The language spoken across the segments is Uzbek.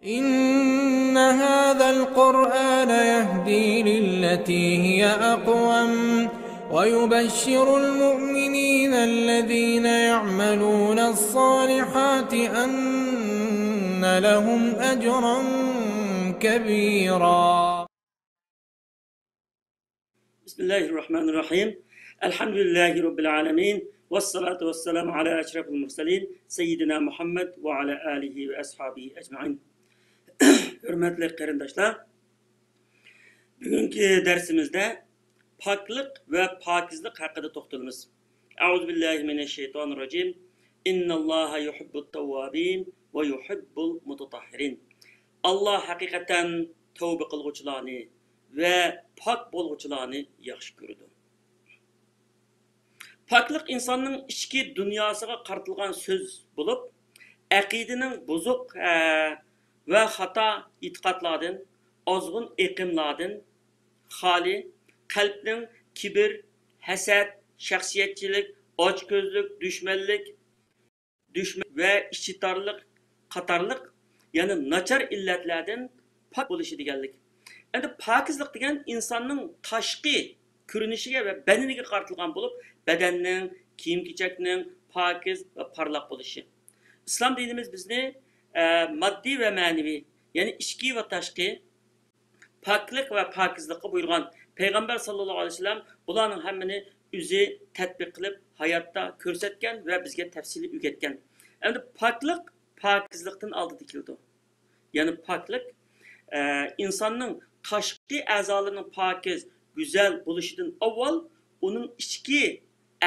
إن هذا القرآن يهدي للتي هي أقوم ويبشر المؤمنين الذين يعملون الصالحات أن لهم أجرا كبيرا. بسم الله الرحمن الرحيم. الحمد لله رب العالمين والصلاة والسلام على أشرف المرسلين سيدنا محمد وعلى آله وأصحابه أجمعين. Hürmetli qarindoshlar, bugungi darsimizda poklik va pokizlik haqida to'xtalamiz. A'udhu billahi minash shaytonir rojim. Innalloha yuhibbut tawwabin va yuhibbul mutatahhirin. Allah haqiqatan tavba qilguvchilarni va pok bo'lguvchilarni yaxshi ko'radi. Poklik insonning ichki dunyosiga qaratilgan so'z bo'lib, aqidaning buzuq ve hata itikadlardan, azgın eqimlardan xali, kalbning kibir, hasad, şahsiyetçilik, açgözlük, düşmanlik ve işçitarlık, qatarlık, yani nachar illatlardan pak bo'lishi deganlik. Endi pokizlik degan insonning tashqi ko'rinishiga va badaniga qaratilgan bo'lib, badanning, kiyim-kechakning pokiz va parlaq bo'lishi. İslam dinimiz bizni maddi ve manevi, yani içki ve taşqi, paklik ve pakizlikqa buyurgan. Peygamber sallallahu aleyhi ve sellem bularning hammani o'zi tatbiq qilib, hayotda ko'rsatgan ve bizga tafsili o'rgatgan. Endi paklik pakizlikdan oldida keldi. Yani paklik insonning tashqi a'zolarining pokiz, go'zal bo'lishidan avval uning ichki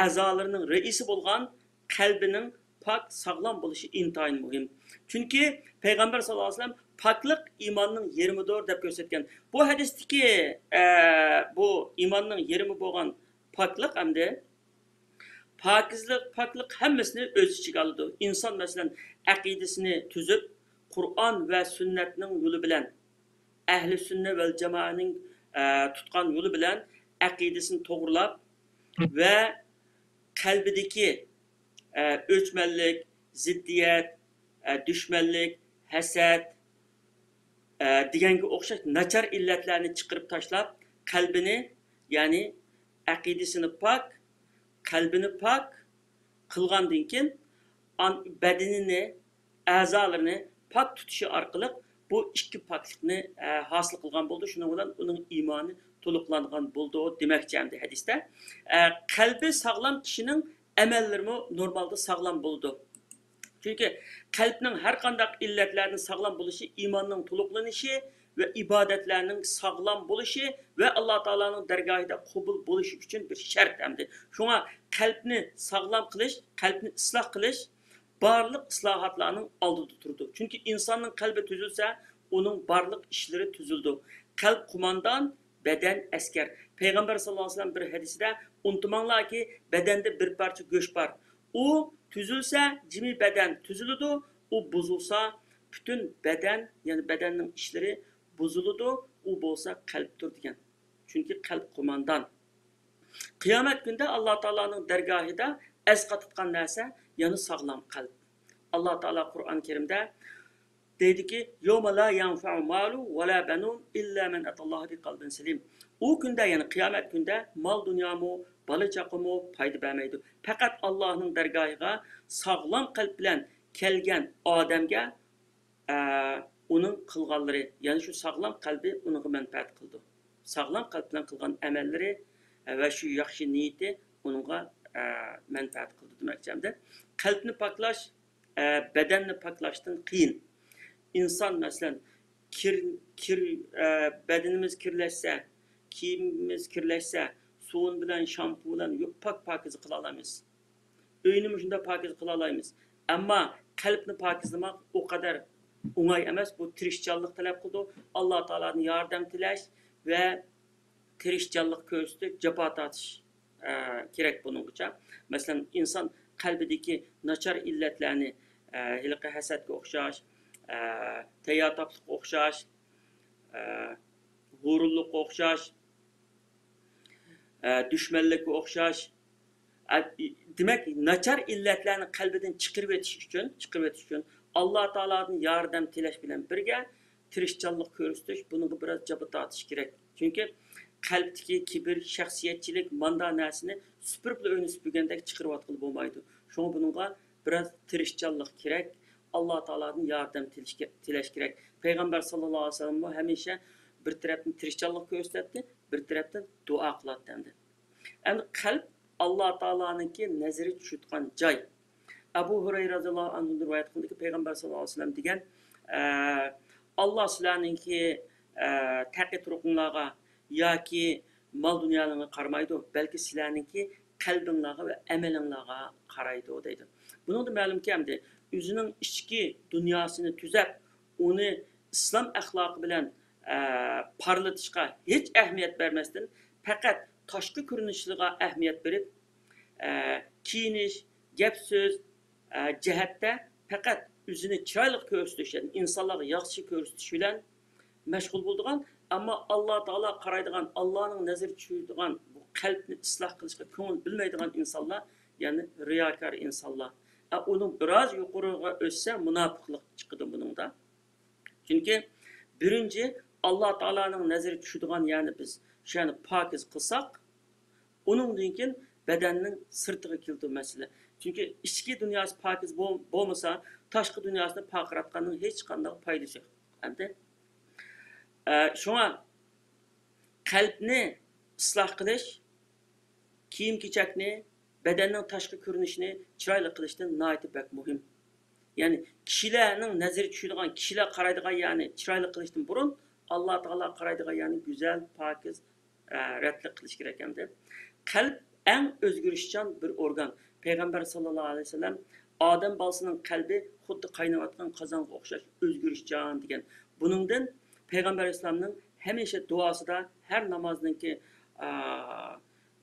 a'zolarining raisi bo'lgan qalbining pak, sağlam bo'lishi intayin muhim. Çünkü Peygamber sallallahu aleyhi ve sellem paklık imanның yerimidir deb ko'rsatgan. Bu hadisdeki bu imanның yerimi bo'lgan paklık hamda pokizlik, paklık hammasini o'z ichiga oladi. İnson masalan aqidasini tuzib, Qur'on va sunnatning yo'li bilan, ahli sunna vel jamoaning tutgan yo'li bilan aqidasini to'g'rilab va qalbidagi o'chmanlik, ziddiyat, düşmanlik, hasad deganga o'xshash nachar illatlarni chiqarib tashlab, qalbini, ya'ni aqidasini pok, qalbini pok qilgandan keyin badanini, a'zolarini pok tutishi orqali bu ikki poklikni hosil qilgan bo'ldi. Shuning bilan uning iymoni to'liqlangan bo'ldi demoqchi hamda hadisda. Qalbi sog'lom kishining amallari normalda sog'lom bo'ldi. Çünkü kalbinin her qanday illetlerinin sağlam buluşu, imanın toluqlanışı ve ibadetlerinin sağlam buluşu ve Allah Teala'nın dergahida kabul buluşu için bir şart hamdi. Şuna kalbini sağlam kılış, kalbini ıslah kılış, barlık ıslahatlarının aldığı durdu. Çünkü insanın kalbi tüzülse, onun barlık işleri tüzüldü. Kalp kumandan, beden asker. Peygamber sallallahu aleyhi ve sellem bir hadisinde unutmanglar ki bedende bir parça göç var. O tüzülse cimi beden tüzülüdü, o bozulsa bütün beden, yani bedenin işleri bozuludu, o bolsa kalptir degan. Çünkü kalp kumandan. Kıyamet günde Allah Teala'nın dergahida esqa tutgan narsa, yani sağlam kalp. Allah Teala Kur'an-ı Kerim'de dedi ki: "Yawma la yanfa'u malu ve la banun illa men atallaha bi qalbin selim." O günde, yani kıyamet günde mal dünyamı, balı çaqımı payda vermeydi. Fakat Allah'ın dergahına sağlam kalp bilen kelgen adamga onun kılganları, yani şu sağlam kalbi onun menfaat kıldı. Sağlam kalp bilen kılgan emelleri ve şu yaxşı niyeti onunla menfaat kıldı demekçemde. Kalbini paklaş, bedenini paklaştın kıyın. İnsan mesela bedenimiz kirleşse, kiyimimiz kirleşse, suyun bilen, şampu bilen yok pakiz kıla alamayız. Öynümü şunda pakiz kıla alamayız. Ama kalbini pakizlemek o kadar oңay emas. Bu tirişçanlık talep kıldı. Allah Teala'nın yardım tilaş ve tirişçanlık köstü, cepat atış gerek bunun için. Mesela insan kalbideki nachar illetlerini hilqi hasadga o'xshash, tayataplık o'xshash, g'ururlikqa o'xshash, düşmanlikka o'xshash, demak nachar illatlarni qalbidan chiqarib o'tish uchun Allah Taala'dan yardım tileş bilen birge tirişçanlık körüstüş, bunu biraz caba tartış gerek. Çünkü kalpteki kibir, şahsiyetçilik, manda narsini süpürüp önü süpürgendek çıkarıp atqılı bolmaydı. Şoň bununla biraz tirişçanlık gerek. Allah Taala'dan yardım tileş gerek. Peygamber sallallahu aleyhi ve sellem bu hemişe bir taraftan tirişçanlık gösterdi, bir taraftan dua kıladı dendi. Endi kalp Allah Taala'nınki nazari tushutgan joy. Abu Hurayra radhiyallohu anhu rivoyat qildiki, Peygamber sallallahu aleyhi ve sellem degan, Allah sizlarninki taqi turuqlarga yoki mal dunyolarga qaramaydi, balki sizlarninki qalbinglarga va amalinglarga qaraydi deydi. Buningda ma'lumki hamda o'zining ichki dunyosini tuzab, uni islom axloqi bilan parlatishga hech ahamiyat bermasdan, faqat tashqi ko'rinishlarga ahamiyat berib, kiyinish, gap so'z jihatda faqat o'zini chiroyli ko'rsatish, ya'ni insonlarga yaxshi ko'rsatish bilan mashg'ul bo'ladigan, ammo Alloh taolo qaraydigan, Allohning nazari tushadigan bu qalbni isloh qilishga ko'ngil bilmaydigan insonlar, ya'ni riyokor insonlar. Uning biroz yuqoriga o'ssa munofiqlik chiqadi buningda. Chunki birinchi Alloh taoloning nazari tushadigan, ya'ni biz shuni pokiz qilsak, uningdan keyin badanning sirtiga keldi masala. Çünkü ichki dunyosi pokiz bo'lmasa, tashqi dunyosini pokiratganning hech qanday foydasi yo'q. Endi shunga qalbni isloh qilish, kiyim-kechakni, badanning tashqi ko'rinishini chiroyli qilishdan nihoyat muhim. Ya'ni kishilarning nazari tushadigan, kishilar qaraydigan, ya'ni chiroyli qilishdan burun Alloh taolo qaraydigan, ya'ni go'zal, pokiz, ratli qilish kerak endi. Qalb eng o'zgarishchan bir organ. Peygamber sallallahu aleyhi ve sellem Adem balsının kalbi xuddi qaynayotgan qozonga o'xshash o'zgarishchan degan. Buningdan Peygamber İslam'ның hamisha duosida, her namozniki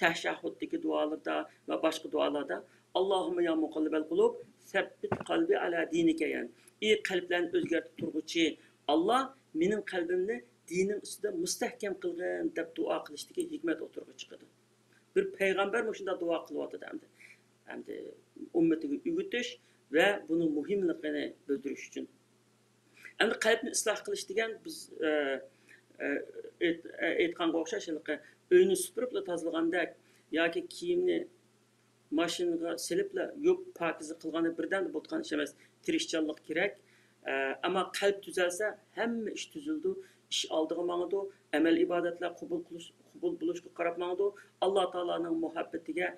tashahhuddagi duolarda va boshqa duolarda Allohumma ya muqallibal qulub, sabbit qalbi ala dinika, yani ey qalblarni o'zgartirib turg'uchi Allah, mening qalbimni dining ustida mustahkam qilgin deb duo qilishdagi hikmat o'tirg'i chiqadi. Bir payg'ambar shunda duo qilyapti endi. Endi ummatiga o'g'itish va buni muhimligini bildirish uchun. Endi qalbni isloh qilish degan biz aytganga o'xshash, uyni supurib tozalagandek yoki kiyimni mashinaga silibla yuvib pokiza qilganda birdan bo'lgan ish emas, tirishchanlik kerak. Ammo qalb tuzalsa, hamma ish tuzildi, ish oldiga mangdi, amal ibodatlar qabul bo'lishga qarab mangdi, Alloh taolaning muhabbatiga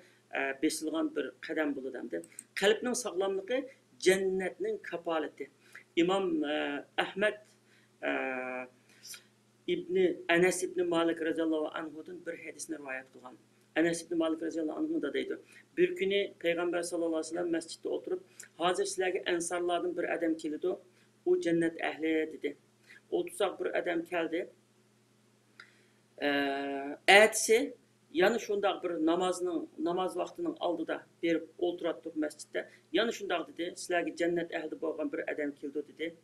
besilgan bir qadam bo'ladi endi. Qalbning sog'lomligi jannatning kapolati. İmam Ahmed Anas ibn Malik radhiyallohu anhudan bir hadisni rivoyat qilgan. Anas ibn Malik radhiyallohu anhu da deydi. Bir kuni Peygamber sallallahu aleyhi ve sellem masjidda o'tirib, hozir sizlarga ansarlardan bir adam keldi. O cennet ehli dedi. O'tsak bir adam keldi. Ertesi yani şundaq bir namaz vaqtining oldida berib o'tirib masjidda. Yani şundaq dedi, sizlarga cennet ehli bo'lgan bir adam keldi dedi.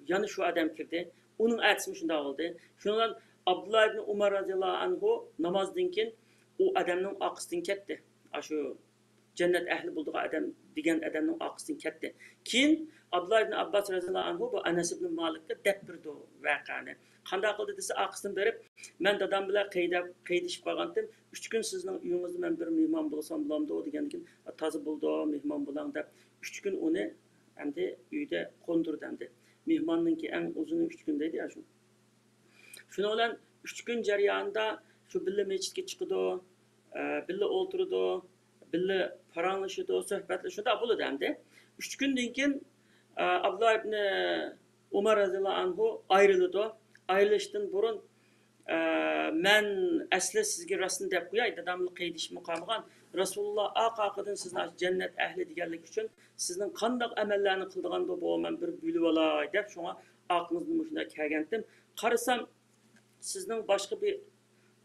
Yani şu adam kirdi. Onun ertesi şundaq oldu. Şundan Abdullah ibn Umar radhiyallohu anhu namazdan keyin o adamning oqisidan ketdi. Shu cennet ehli bo'ldigan adam degan adamning oqisidan ketdi. Keyin Abdullah ibn Abbas radhiyallohu anhu bu Anas ibn Malikka deb birdi voqeani. Qanday qildi desa, oqisidan berib, men dadam bilan qaydishib qolgandim. 3 kun sizning uyingizda men bir mehmon bo'lsam bo'lamdi degandan keyin toza bo'ldi, mehmon bo'lang deb 3 kun uni endi uyda qo'ndirdi endi. Mehmonninki eng uzuni 3 kun deydi ya shu. Shuni bilan 3 kun jarayonida shu billa masjidga chiqdi, billa o'tirdi, billa paranglashdi, suhbatlashdi, bo'ladi endi. 3 kundan keyin Abdullah ibn Umar radhiyallohu anhu ayrıldı. Ayrılışdan burun men asli sizga rasm deb qo'yay, dadamni qaydish muqomigan Rasululloh aqaqadan sizni cennet ehli deganlik uchun sizning qanday amallarni qildiganda bo'man bir bilib olay deb shunga aqlingizni shunday kelgandim. Qarasam sizning boshqa bir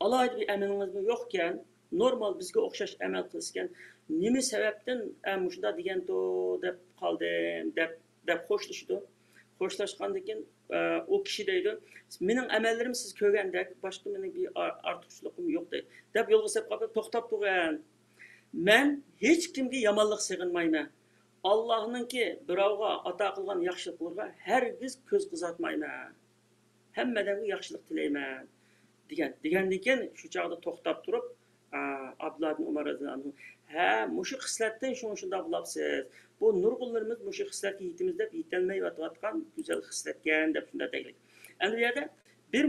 alayda bir amalingiz yo'qkan, normal bizga o'xshash amal qilsgan, nima sababdan shunda degando deb qoldim deb xo'shlashdi. Xo'shlashgandan keyin o kishi deydi, mening amallarim siz ko'rgandek boshqa mening bir ortiqchiligim yo'q deydi. Deb yo'lga sep qolib to'xtab turgan. Men hech kimga yomonlik sig'inmayman. Allohninki birovga ato qilgan yaxshiliklarga hargiz ko'z qizatmayman. Hammadan yaxshilik tilayman degandan keyin shu chog'da to'xtab turib, Abdullah ibn Umar roziyallohu anhu, ha, mushu xislatdan shunday bo'libsiz. Bu nurg'unlarimiz mushu xislatga yetimiz deb yetolmay yotayotgan go'zal xislatgan deb shunday deylik. Endi bu yerda bir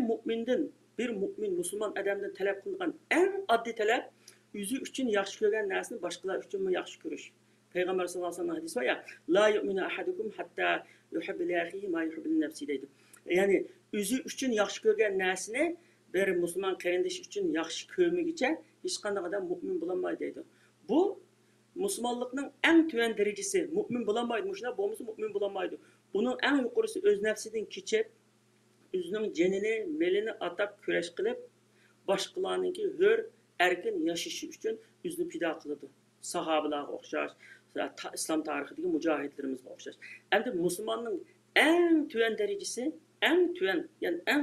mu'min musulmon odamdan talab qilingan eng oddiy talab o'zi uchun yaxshi ko'rgan narsani boshqalar uchun yaxshi ko'rish. Payg'ambar sallallohu alayhi vasallam hadis var ya, la yu'minu ahadukum hatta yuhibbu li akhihi ma yuhibbu li nafsihi deydi. Ya'ni o'zi uchun yaxshi ko'rgan narsani bir musulmon qarindosh uchun yaxshi ko'rmagicha hech qanday odam mu'min bo'lolmaydi deydi. Bu musulmonlikning eng tuvan darajasi. Mu'min bo'lolmaydi, mushuna bo'lmasa mu'min bo'lolmaydi. Uning eng yuqorisi o'z nafsidan kechib, o'zining jonini, melini atab kurash qilib, boshqalarningki hur, erkin yashashi uchun o'zini fido qiladi. Sahobalarga o'xshash, islom tarixidagi mujohidlarimizga o'xshash. Endi musulmonning eng tuvan darajasi, eng tuvan, ya'ni eng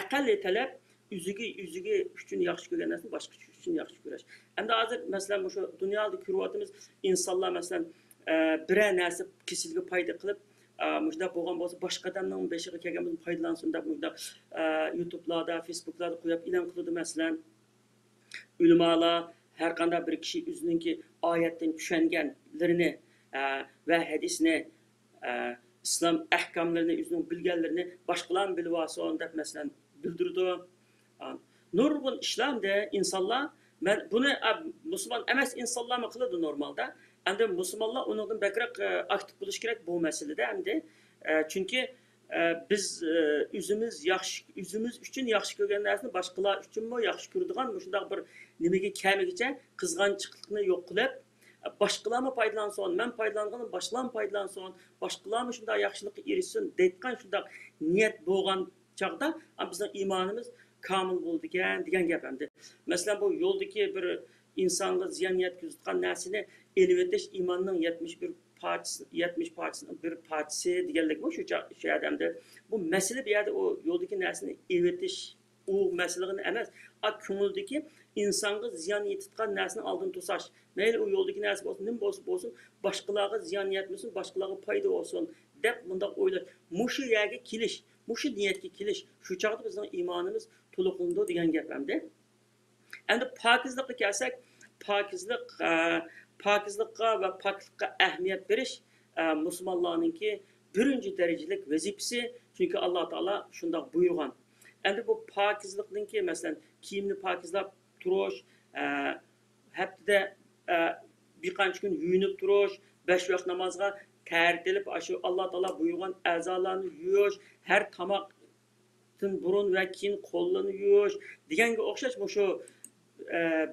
aqalli talab o'ziga uchun yaxshi ko'rgan narsani boshqa uchun yaxshi ko'rish. Endi hozir masalan shu dunyoda ko'ryapmiz, insonlar masalan biror narsa kasalga foyda qilib, mujda bo'lgan bo'lsa boshqa odamning beshiga kelganimizni foydalansin deb mujda YouTube'larda, Facebook'larda qo'yib e'lon qiladi masalan. Ulamolar har qanday bir kishi o'zininki oyatdan tushunganlarini va hadisni islom ahkomlarini o'zining bilganlarini boshqalar bilib olsin deb masalan bildirdi. Nurg'un ishlamda insonlar buni musulmon emas insonlar mı qiladi normalda. Endi musulmonlar undan bakroq aktiv bo'lish kerak bu masalada endi. Chunki biz o'zimiz uchun yaxshi ko'rgan narsani boshqalar uchunmi yaxshi ko'radigan shunday bir nimaga kamigacha qizg'anchiqlikni yo'q qilib, boshqalarni foydalansin, men foydalanganim boshqalar foydalansin, boshqalarni shunday yaxshilikka erishsin deyotgan shunday niyat bo'lgan chaqda bizning iymonimiz komil bo'ldi degan gap endi. Masalan bu yo'ldagi bir insonga ziyon yetkazadigan narsani elib o'tish iymonning 70% bir parçası deganlik bu şu adamda. Bu mesele bir yerde o yoldaki narsani evetish, o meseleni emas, ko'ngildagi insonga ziyon yetadigan narsani oldin to'sash. Mayli u yo'ldagi narsa bo'lsin, nim bo'lsin, boshqalarga ziyon yetmasin, boshqalarga foyda olsun deb bunda o'ylash. Mushu yerga kelish, mushu niyatga kelish, shu chaqda bizning iymonimiz to'liqlandi degan gap hamda. Endi pokizlikka kelsak, pokizlikqa va poklikqa ahamiyat berish musulmonlarningki birinchi darajalik vazifasi, chunki Alloh taolo shunday buyurgan. Endi bu pokizlikningki masalan kiyimni pokizlab turish, haftada bir qancha kun yuyinib turish, 5 vaqt namozga tayyorlanib, shu Alloh taolo buyurgan a'zolarni yuvish, har tomoqdan burun va keyin qo'llarni yuvish deganga o'xshash shu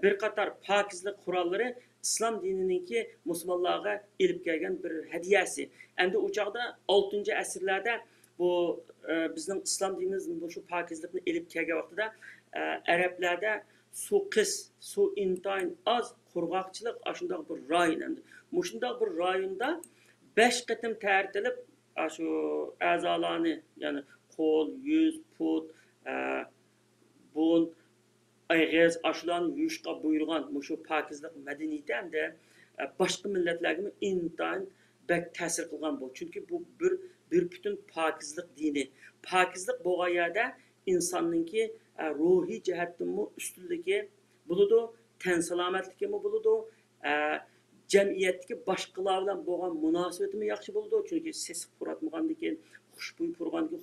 bir qator pokizlik qurollari islom dinininki musulmonlarga elib kelgan bir hadiyasi. Endi u chaqda 6-asrlarda bu bizning islom dinimiz shu pokizlikni elib kelgan vaqtida arablarda su intayin az qurg'oqchilik shunday bir rayon endi. Mushunday bir rayonda 5 qatim tartilib shu a'zolarni, ya'ni qo'l, yuz, put, bun, ayg'iz ashularni yuyishga buyurgan shu pokizlik madaniyati hamda boshqa millatlarga intayin bak ta'sir qilgan bu. Chunki bu bir butun pokizlik dini. Pokizlik bo'lgan yerda insonningki ruhiy jihatdan ustunligi bo'ladi, tan salomatligi bo'ladi, jamiyatdagi boshqalar bilan bo'lgan munosabatimi yaxshi bo'ladi. Chunki sesiq puratmagandan keyin xushbo'y purganda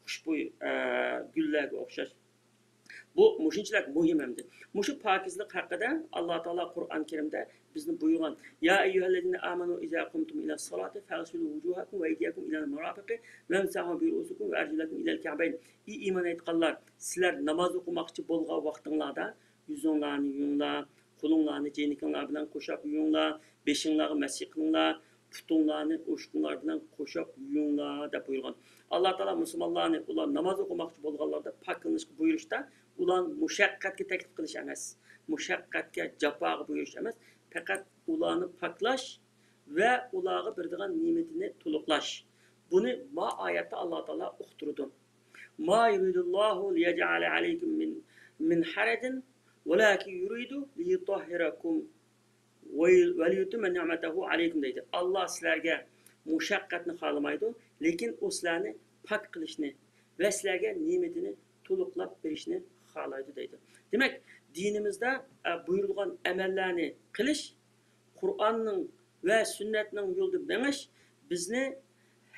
xushbo'y gullarga o'xshash. Bu mushunchalar muhim hamda. Mushu pokizlik haqida Alloh taolo Qur'on Karimda bizni buyurgan: "Ya ayyuhallazina amanu iza qumtum ila salati faghsilu wujuhakum va aydiyakum ila al-marafiqi wamsahu bi ru'usikum va arjulakum ila al-ka'bayn." Ey iymon etganlar, sizlar namoz o'qimoqchi bo'lgan vaqtinglarda yuzinglarni yuvinglar, qo'linglarni jeynikinglar bilan qo'shib yuvinglar, beshinglarga masih qilinglar, putinglarni o'shqinglar bilan qo'shib yuvinglar deb buyurgan. Alloh taolo musulmonlarni ular namoz o'qimoqchi bo'lganlarda pok qilinishga buyurishda ular mushaqqatga taklif qilish emas, mushaqqatga jafoga buyurish emas, faqat ularni poklash va ularga beradigan ne'matini to'liqlash. Buni ma oyatda Alloh taolo uqtirdi. Ma yuridullohu liyaj'ala alaykum min harajin walakin yuridu liyutahhirakum وَلْيُتِمَّ نِعْمَتَهُ عَلَيْكُمْ deydi. Allah sizlarga mushaqqatni xohlamaydi, lekin u sizlarni pak qilishni va sizlarga ne'matini to'liqlab berishni xohlaydi deydi. Demak, dinimizda buyurilgan amallarni qilish, Qur'onning va sunnatning yo'lida menish bizni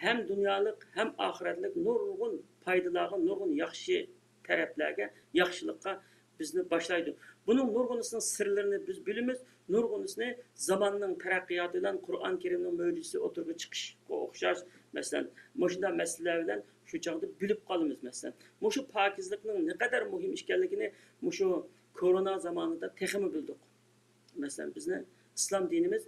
hem dunyolik hem oxiratlik nurg'un foydalarga, nurg'un yaxshi taraflarga, yaxshilikqa bizni boshlaydi. Buning nurg'unisinin sirlarini biz bilamiz, nurg'unisini zamonning taraqqiyoti bilan Qur'on Karimning mo'jizasi o'tirib chiqishga o'xshash, masalan, mushunda masalalar bilan shu chog'da bilib qolamiz masalan. Mushu pokizlikning ne qadar muhim ekanligini mushu korona zamonida texmi bildik. Masalan, bizni islom dinimiz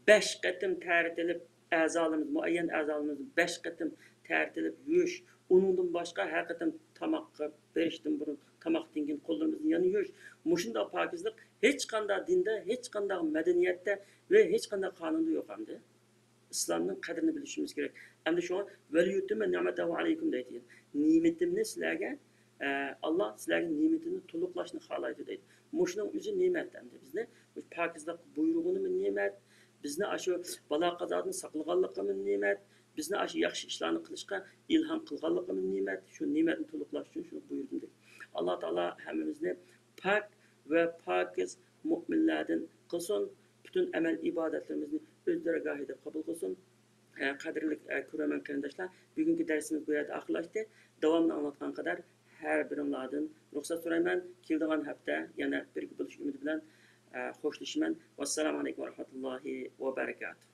5 qatim ta'ritilib a'zolarimiz, muayyan a'zolarimiz 5 qatim ta'ritilib yuvish, uningdan boshqa har qatim tomoqqa berishdan burun tomoqdan keyin qo'llarimizni yana yuvish. Mushunda pokizlik hech qanday dinda, hech qanday madaniyatda va hech qanday qonunda yo'q hamda. İslamning qadrini bilishimiz kerak. Hamda shu valiyutumma ni'matahu alaykum deydi. Ne'matimni sizlarga Allah sizlarga ne'matini to'liqlashni xohlaydi deydi. Mushning o'zi ne'mat hamda bizni pokizlik buyrug'ini ne'mat, bizni shu balo qazodan saqlaganligimiz ne'mat, bizni shu yaxshi ishlarni qilishga ilhom qilganligimiz ne'mat. Shu ne'matni to'liqlash uchun shuni buyurdim deydi. Alloh taolo hammamizni pak va pokiz mu'minlardan qilsin. Bütün amel ibadetlerimizni öz dergahida qabul qilsin. Qadrli ko'raman qarindoshlar, bugungi darsimiz bu yerda oxirlashdi. Davomini anlatgan qadar har biringlardan ruxsat so'rayman. Keldigan hafta yana birga bo'lish umidi bilan xo'shlashaman. Vassalomu alaykum va rahmatullohi va barakatuh.